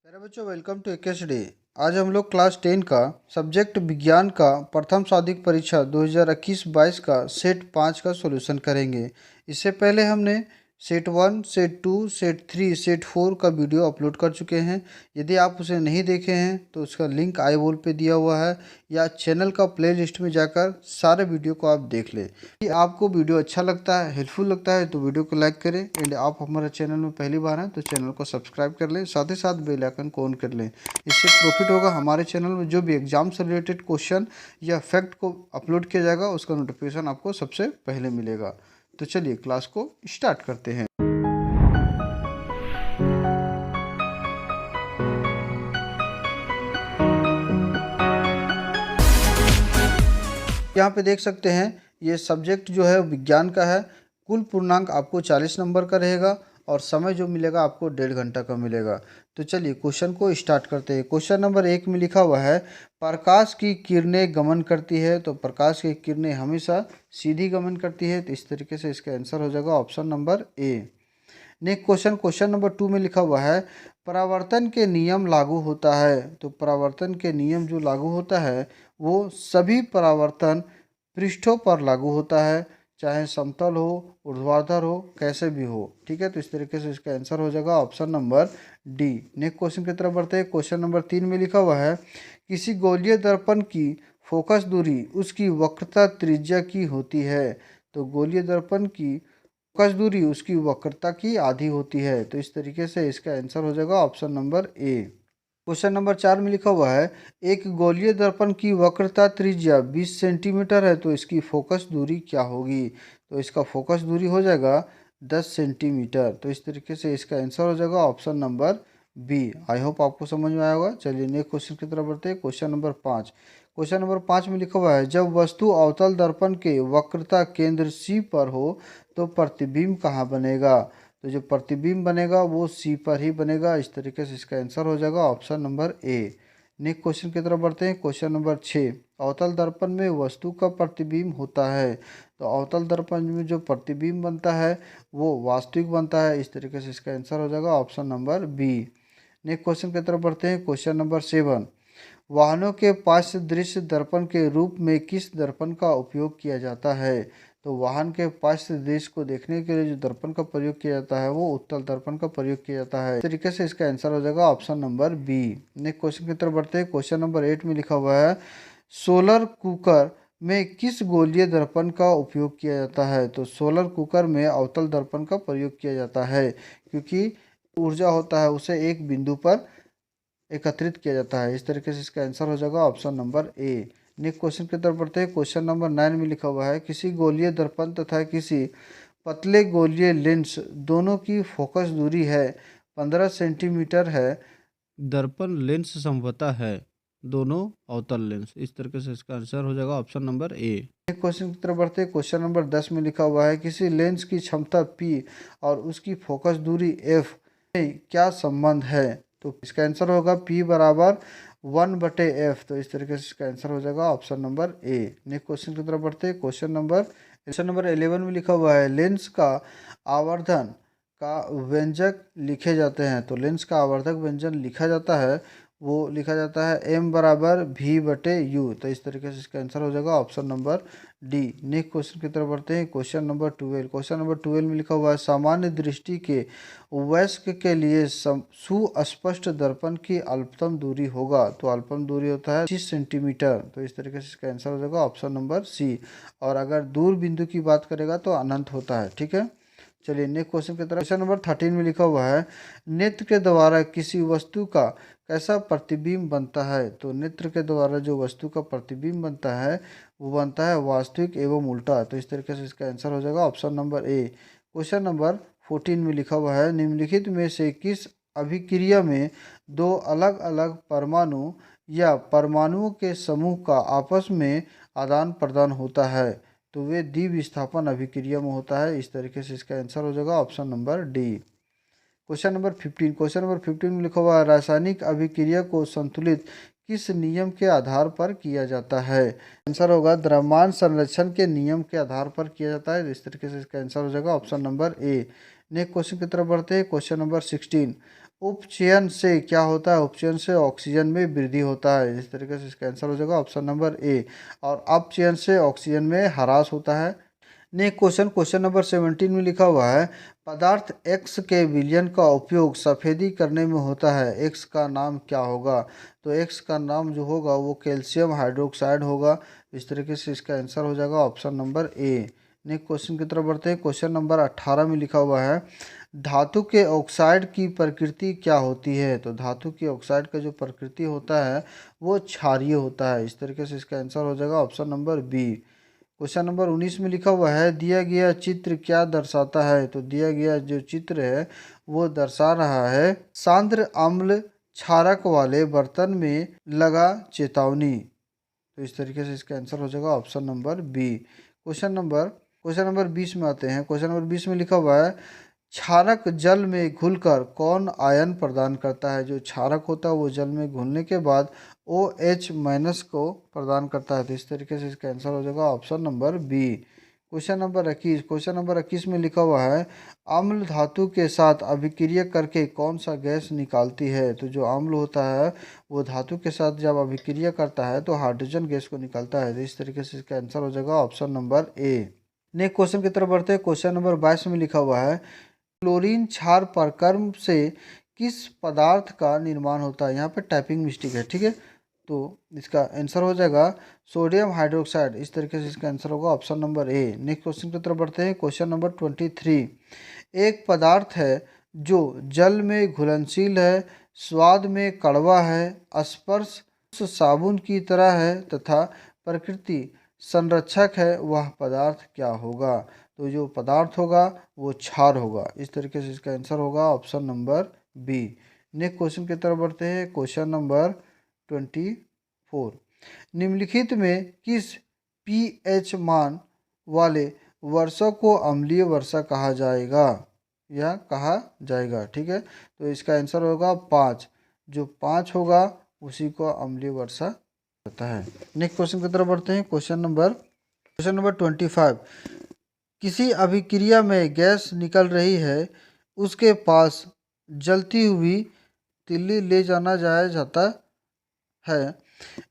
मेरे बच्चों welcome to एकेश day. आज हम लोग क्लास 10 का सब्जेक्ट विज्ञान का प्रथम साधिक परीक्षा 2021-22 का सेट 5 का सॉल्यूशन करेंगे। इससे पहले हमने सेट 1, सेट 2, सेट 3, सेट 4 का वीडियो अपलोड कर चुके हैं। यदि आप उसे नहीं देखे हैं तो उसका लिंक आई बोल पे दिया हुआ है या चैनल का प्लेलिस्ट में जाकर सारे वीडियो को आप देख लें। यदि आपको वीडियो अच्छा लगता है, हेल्पफुल लगता है तो वीडियो को लाइक करें एंड आप हमारे चैनल में पहली बार हैं तो चैनल को सब्सक्राइब कर लें, साथ ही साथ बेल आइकन को ऑन कर लें। इससे प्रॉफिट होगा, हमारे चैनल में जो भी एग्जाम से रिलेटेड क्वेश्चन या फैक्ट को अपलोड किया जाएगा उसका नोटिफिकेशन आपको सबसे पहले मिलेगा। तो चलिए क्लास को स्टार्ट करते हैं। यहाँ पे देख सकते हैं ये सब्जेक्ट जो है विज्ञान का है। कुल पूर्णांक आपको 40 नंबर का रहेगा और समय जो मिलेगा आपको 1.5 घंटा का मिलेगा। तो चलिए क्वेश्चन को स्टार्ट करते हैं। क्वेश्चन नंबर 1 में लिखा हुआ है प्रकाश की किरणें गमन करती है। तो प्रकाश की किरणें हमेशा सीधी गमन करती है, तो इस तरीके से इसका आंसर हो जाएगा option number A. Next question number 2 में लिखा हुआ है परावर्तन के नियम लागू होता है। तो परावर्तन के नियम जो लागू होता है वो सभी परावर्तन पृष्ठों पर लागू होता है, चाहे समतल हो, ऊर्ध्वाधर हो, कैसे भी हो। ठीक है, तो इस तरीके से इसका आंसर हो जाएगा option number D. Next question की तरफ बढ़ते हैं। क्वेश्चन नंबर 3 में लिखा हुआ है किसी गोलीय दर्पण की फोकस दूरी उसकी वक्रता त्रिज्या की होती है। तो गोलीय दर्पण की फोकस दूरी उसकी वक्रता की आधी होती है, तो इस तरीके से इसका आंसर हो जाएगा option number A. Question number 4 में लिखा हुआ है एक गोलीय दर्पण की वक्रता त्रिज्या 20 सेंटीमीटर है, तो इसकी फोकस दूरी क्या होगी। तो इसका फोकस दूरी हो जाएगा 10 सेंटीमीटर, तो इस तरीके से इसका आंसर हो जाएगा option number B. I hope आपको समझ में आया होगा। चलिए नेक्स्ट क्वेश्चन की तरफ बढ़ते हैं। Question number 5। क्वेश्चन नंबर 5 में लिखा हुआ है जब वस्तु अवतल दर्पण के वक्रता केंद्र सी पर हो तो प्रतिबिंब कहाँ बनेगा। तो जो प्रतिबिंब बनेगा वो सी पर ही बनेगा। इस तरीके से इसका आंसर हो जाएगा option number A. Next question की तरफ बढ़ते हैं। क्वेश्चन नंबर 6 अवतल दर्पण में वस्तु का प्रतिबिंब होता है। तो अवतल दर्पण में जो प्रतिबिंब बनता है वो वास्तविक बनता है। इस तरीके से इसका आंसर हो जाएगा option number B. Next question की तरफ बढ़ते हैं। क्वेश्चन नंबर 7 वाहनों के पार्श्व दृश्य दर्पण के रूप में किस दर्पण का उपयोग किया जाता है। तो वाहन के पार्श्व दृश्य को देखने के लिए जो दर्पण का प्रयोग किया जाता है वो उत्तल दर्पण का प्रयोग किया जाता है। इस तरीके से इसका आंसर हो जाएगा option number B. Next question की तरफ बढ़ते हैं। क्वेश्चन नंबर 8 में लिखा हुआ है सोलर कुकर में किस गोलीय दर्पण का उपयोग किया जाता है। तो सोलर कुकर में अवतल दर्पण का प्रयोग किया जाता है, क्योंकि ऊर्जा होता है उसे एक बिंदु पर एकत्रित किया जाता है। इस तरीके से इसका आंसर हो जाएगा option number A. Next question की तरफ बढ़ते हैं। क्वेश्चन नंबर 9 में लिखा हुआ है किसी गोलीय दर्पण तथा किसी पतले गोलीय लेंस दोनों की फोकस दूरी है 15 सेंटीमीटर है। दर्पण लेंस समवता है, दोनों अवतल लेंस। इस तरीके से इसका आंसर हो जाएगा option number A. Next question की तरफ बढ़ते हैं। क्वेश्चन नंबर 10 में लिखा हुआ है किसी लेंस की क्षमता P और उसकी फोकस दूरी F में क्या संबंध है। तो इसका आंसर होगा P बराबर 1/f। तो इस तरीके से इसका आंसर हो जाएगा option number A. Next question की तरफ बढ़ते हैं। क्वेश्चन नंबर 11 में लिखा हुआ है लेंस का आवर्धन का व्यंजक लिखे जाते हैं। तो लेंस का आवर्धक व्यंजन लिखा जाता है, वो लिखा जाता है m बराबर v/u। तो इस तरीके से इसका आंसर हो जाएगा option number D. Next question की तरफ बढ़ते हैं। Question number 12। क्वेश्चन नंबर 12 में लिखा हुआ है सामान्य दृष्टि के वयस्क के लिए सुस्पष्ट दर्पण की अल्पतम दूरी होगा। तो अल्पतम दूरी होता है 25 सेंटीमीटर। तो इस तरीके से इसका आंसर हो जाएगा ऑप्शन नंबर सी। और अगर दूर बिंदु की बात करेगा तो अनंत होता है। ठीक है, चलिए नेक्स्ट क्वेश्चन की तरफ। क्वेश्चन नंबर 13 में लिखा हुआ है नेत्र के द्वारा किसी वस्तु का कैसा प्रतिबिंब बनता है। तो नेत्र के द्वारा जो वस्तु का प्रतिबिंब बनता है वो बनता है वास्तविक एवं उल्टा। तो इस तरीके से इसका आंसर हो जाएगा option number A. Question number 14 में लिखा हुआ है निम्नलिखित में से किस अभिक्रिया में दो अलग अलग परमाणु या परमाणुओं के समूह का आपस में आदान प्रदान होता है। तो वे द्विविस्थापन अभिक्रिया में होता है। इस तरीके से इसका आंसर हो जाएगा option number D. Question number 15 में लिखा हुआ है रासायनिक अभिक्रिया को संतुलित किस नियम के आधार पर किया जाता है। आंसर होगा द्रव्यमान संरक्षण के नियम के आधार पर किया जाता है। इस तरीके से इसका आंसर हो जाएगा option number A. Next question की तरफ बढ़ते हैं। क्वेश्चन नंबर 16 उपचयन से क्या होता है? उपचयन से ऑक्सीजन में वृद्धि होता है। इस तरीके से इसका आंसर हो जाएगा ऑप्शन नंबर ए। और अपचयन से ऑक्सीजन में ह्रास होता है। नेक्स्ट क्वेश्चन नंबर 17 में लिखा हुआ है, पदार्थ एक्स के विलयन का उपयोग सफेदी करने में होता है, एक्स का नाम क्या होगा? तो एक्स का नाम जो होगा वो कैल्शियम हाइड्रोक्साइड होगा। इस तरीके से इसका आंसर हो जाएगा option number A. Next question की तरफ बढ़ते हैं। क्वेश्चन नंबर 18 में लिखा हुआ है, धातु के ऑक्साइड की प्रकृति क्या होती है? तो धातु की ऑक्साइड का जो प्रकृति होता है वो क्षारीय होता है। इस तरीके से इसका आंसर हो जाएगा option number B. Question number 19 में लिखा हुआ है, दिया गया चित्र क्या दर्शाता है? तो दिया गया जो चित्र है वो दर्शा रहा है सांद्र अम्ल क्षारक वाले बर्तन में लगा चेतावनी। तो इस तरीके से इसका आंसर हो जाएगा option number B. Question number 20 में आते हैं। क्वेश्चन नंबर 20 में लिखा हुआ है, क्षारक जल में घुलकर कौन आयन प्रदान करता है? जो क्षारक होता है वो जल में घुलने के बाद OH- को प्रदान करता है। तो इस तरीके से इसका आंसर हो जाएगा option number B. Question number 21 में लिखा हुआ है, अम्ल धातु के साथ अभिक्रिया करके कौन सा गैस निकालती है? तो जो अम्ल होता है वो धातु के साथ जब अभिक्रिया करता है तो हाइड्रोजन गैस को निकालता है। तो इस तरीके से इसका आंसर हो जाएगा option number A. Next question की तरफ बढ़ते हैं। क्वेश्चन नंबर 22 में लिखा हुआ है, क्लोरीन क्षार प्रक्रम से किस पदार्थ का निर्माण होता है? यहाँ पे टाइपिंग मिस्टेक है, ठीक है। तो इसका आंसर हो जाएगा सोडियम हाइड्रोक्साइड। इस तरीके से इसका आंसर होगा option number A. Next question की तरफ बढ़ते हैं। क्वेश्चन नंबर 23, एक पदार्थ है जो जल में घुलनशील है, स्वाद में कड़वा है, स्पर्श साबुन की तरह है तथा प्रकृति संरक्षक है, वह पदार्थ क्या होगा? तो जो पदार्थ होगा वो क्षार होगा। इस तरीके से इसका आंसर होगा option number B. Next question की तरफ बढ़ते हैं। क्वेश्चन नंबर 24, निम्नलिखित में किस pH मान वाले वर्षा को अम्लीय वर्षा कहा जाएगा या कहा जाएगा? ठीक है, तो इसका आंसर होगा 5। जो 5 होगा उसी को अम्लीय वर्षा होता है। नेक्स्ट क्वेश्चन की तरफ बढ़ते हैं। क्वेश्चन नंबर 25, किसी अभिक्रिया में गैस निकल रही है, उसके पास जलती हुई तिल्ली ले जाता है,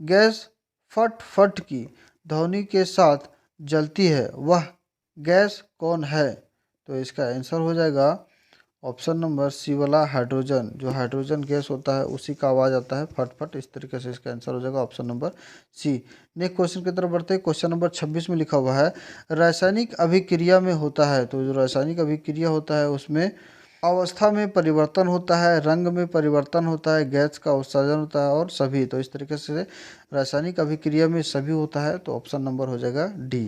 गैस फट फट की ध्वनि के साथ जलती है, वह गैस कौन है? तो इसका आंसर हो जाएगा ऑप्शन नंबर सी वाला हाइड्रोजन। जो हाइड्रोजन गैस होता है उसी का आवाज़ आता है फट फट। इस तरीके से इसका आंसर हो जाएगा option number C. Next question की तरफ बढ़ते हैं। क्वेश्चन नंबर 26 में लिखा हुआ है, रासायनिक अभिक्रिया में होता है। तो जो रासायनिक अभिक्रिया होता है उसमें अवस्था में परिवर्तन होता है, रंग में परिवर्तन होता है, गैस का उत्सर्जन होता है और सभी। तो इस तरीके से रासायनिक अभिक्रिया में सभी होता है। तो ऑप्शन नंबर हो जाएगा डी।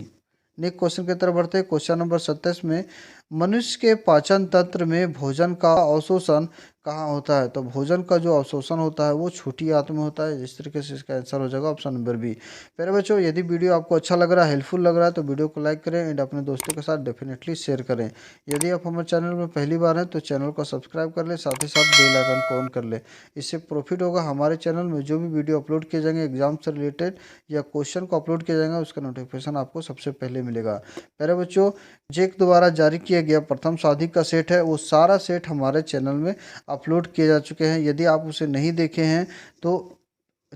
नेक्स्ट क्वेश्चन की तरफ बढ़ते हैं। क्वेश्चन नंबर 27 में, मनुष्य के पाचन तंत्र में भोजन का अवशोषण कहाँ होता है? तो भोजन का जो अवशोषण होता है वो छोटी आंत में होता है। इस तरीके से इसका आंसर हो जाएगा ऑप्शन नंबर बी। प्यारे बच्चों, यदि वीडियो आपको अच्छा लग रहा है, हेल्पफुल लग रहा है, तो वीडियो को लाइक करें एंड अपने दोस्तों के साथ डेफिनेटली शेयर करें। यदि आप हमारे चैनल में पहली बार हैं तो चैनल को सब्सक्राइब कर लें, साथ ही साथ बेल आइकन को ऑन कर लें। इससे प्रॉफिट होगा, हमारे चैनल में जो भी वीडियो अपलोड किए जाएंगे एग्जाम से रिलेटेड या क्वेश्चन को अपलोड किया जाएगा उसका नोटिफिकेशन आपको सबसे पहले मिलेगा। प्यारे बच्चों, जेक द्वारा जारी किया गया प्रथम साधिक का सेट है वो सारा सेट हमारे चैनल में अपलोड किए जा चुके हैं। यदि आप उसे नहीं देखे हैं तो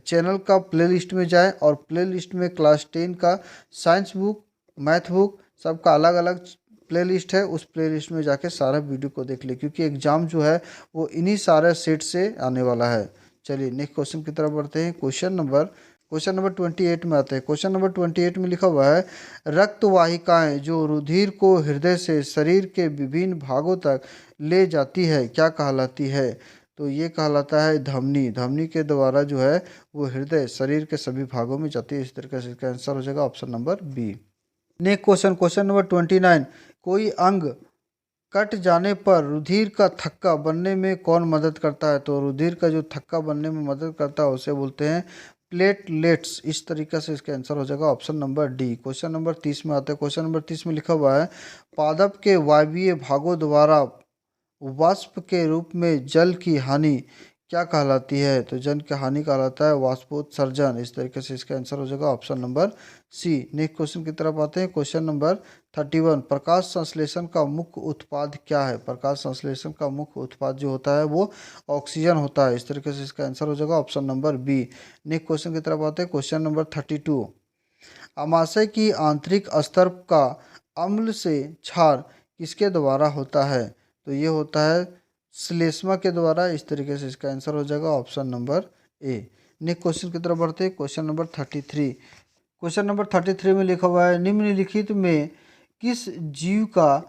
चैनल का प्लेलिस्ट में जाएं और प्लेलिस्ट में क्लास 10 का साइंस बुक, मैथ बुक सबका अलग अलग प्लेलिस्ट है। उस प्लेलिस्ट में जाके सारा वीडियो को देख ले, क्योंकि एग्ज़ाम जो है वो इन्हीं सारे सेट से आने वाला है। चलिए नेक्स्ट क्वेश्चन की तरफ बढ़ते हैं। क्वेश्चन नंबर 28 में आते हैं। क्वेश्चन नंबर 28 में लिखा हुआ है, रक्त वाहिकाएं जो रुधिर को हृदय से शरीर के विभिन्न भागों तक ले जाती है क्या कहलाती है? तो ये कहलाता है धमनी। धमनी के द्वारा जो है वो हृदय शरीर के सभी भागों में जाती है। इस तरीके से इसका आंसर हो जाएगा option number B. Next question number 29, कोई अंग कट जाने पर रुधिर का थक्का बनने में कौन मदद करता है? तो रुधिर का जो थक्का बनने में मदद करता है उसे बोलते हैं प्लेटलेट्स। इस तरीके से इसका आंसर हो जाएगा option number D. Question number 30 में आते हैं। क्वेश्चन नंबर 30 में लिखा हुआ है, पादप के वायवीय भागों द्वारा वाष्प के रूप में जल की हानि क्या कहलाती है? तो जन की हानि कहलाता है वाष्पोत्सर्जन। इस तरीके से इसका आंसर हो जाएगा option number C. Next question की तरफ आते हैं। क्वेश्चन नंबर 31, प्रकाश संश्लेषण का मुख्य उत्पाद क्या है? प्रकाश संश्लेषण का मुख्य उत्पाद जो होता है वो ऑक्सीजन होता है। इस तरीके से इसका आंसर हो जाएगा option number B. Next question की तरफ आते हैं। क्वेश्चन नंबर 32, अमाशय की आंतरिक स्तर का अम्ल से क्षार किसके द्वारा होता है? तो ये होता है श्लेष्मा के द्वारा। इस तरीके से इसका आंसर हो जाएगा option number A. Next question की तरफ बढ़ते हैं। क्वेश्चन नंबर 33, क्वेश्चन नंबर 33 में लिखा हुआ है निम्नलिखित में किस जीव का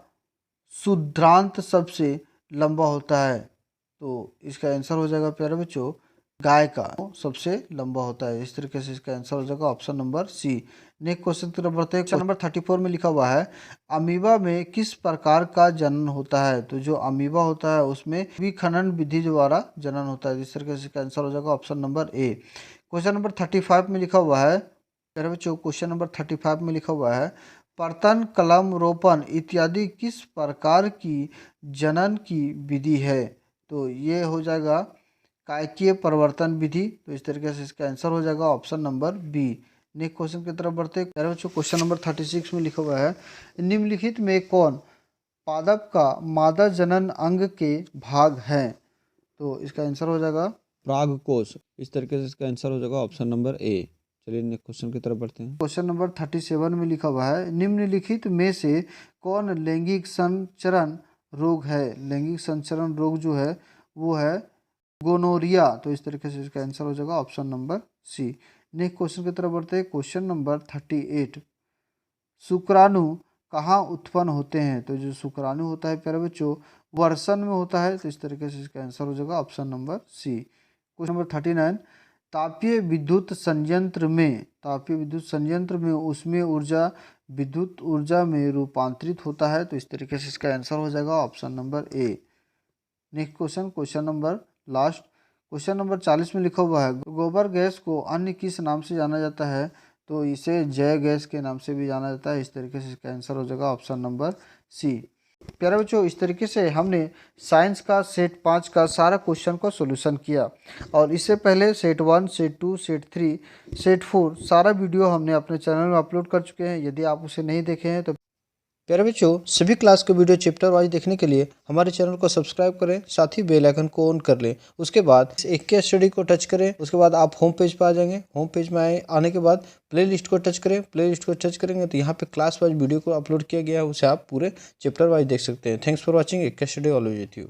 शुद्रांत सबसे लंबा होता है? तो इसका आंसर हो जाएगा प्यारे बच्चों गाय का सबसे लंबा होता है। इस तरीके से इसका आंसर हो जाएगा option number C. Next question की तरफ बढ़ते हैं। क्वेश्चन नंबर 34 में लिखा हुआ है अमीबा में किस प्रकार का जनन होता है? तो जो अमीबा होता है उसमें विखनन विधि द्वारा जनन होता है। इस तरीके से इसका आंसर हो जाएगा option number A. Question number 35 में लिखा हुआ है प्यारे बच्चों, क्वेश्चन नंबर 35 में लिखा हुआ है पर्तन, कलम, रोपण इत्यादि किस प्रकार की जनन की विधि है? तो ये हो जाएगा कायकीय परिवर्तन विधि। तो इस तरीके से इसका आंसर हो जाएगा option number B. Next question की तरफ बढ़ते हैं। बच्चों क्वेश्चन नंबर 36 में लिखा हुआ है निम्नलिखित में कौन पादप का मादा जनन अंग के भाग है? तो इसका आंसर हो जाएगा परागकोश। इस तरीके से इसका आंसर हो जाएगा ऑप्शन नंबर ए। चलिए नेक्स्ट क्वेश्चन की तरफ बढ़ते हैं। क्वेश्चन नंबर 37 में लिखा हुआ है निम्नलिखित में से कौन लैंगिक संचरण रोग है? लैंगिक संचरण रोग जो है वो है गोनोरिया। तो इस तरीके से इसका आंसर हो जाएगा option number C. Next question की तरफ बढ़ते हैं। क्वेश्चन नंबर 38, शुक्राणु कहाँ उत्पन्न होते हैं? तो जो शुक्राणु होता है प्यारे बच्चों वर्षण में होता है। तो इस तरीके से इसका आंसर हो जाएगा option number C. Question number 39, तापीय विद्युत संयंत्र में उसमें ऊर्जा विद्युत ऊर्जा में रूपांतरित होता है। तो इस तरीके से इसका आंसर हो जाएगा option number A. Next question number last, question number 40 में लिखा हुआ है गोबर गैस को अन्य किस नाम से जाना जाता है? तो इसे जय गैस के नाम से भी जाना जाता है। इस तरीके से इसका आंसर हो जाएगा ऑप्शन नंबर सी। प्यारे बच्चों इस तरीके से हमने साइंस का सेट 5 का सारा क्वेश्चन को सोल्यूशन किया और इससे पहले सेट 1, सेट 2, सेट 3, सेट 4 सारा वीडियो हमने अपने चैनल में अपलोड कर चुके हैं। यदि आप उसे नहीं देखे हैं तो प्यारे बच्चों सभी क्लास के वीडियो चैप्टर वाइज देखने के लिए हमारे चैनल को सब्सक्राइब करें, साथ ही बेल आइकन को ऑन कर लें। उसके बाद एक के स्टडी को टच करें। उसके बाद आप होम पेज पर आ जाएंगे। होम पेज में आने के बाद प्लेलिस्ट को टच करें। प्लेलिस्ट को टच करेंगे तो यहाँ पे क्लास वाइज वीडियो को अपलोड किया गया है, उसे आप पूरे चैप्टर वाइज देख सकते हैं। Thanks for watching. एक के स्टडी ऑलवेज विथ यू।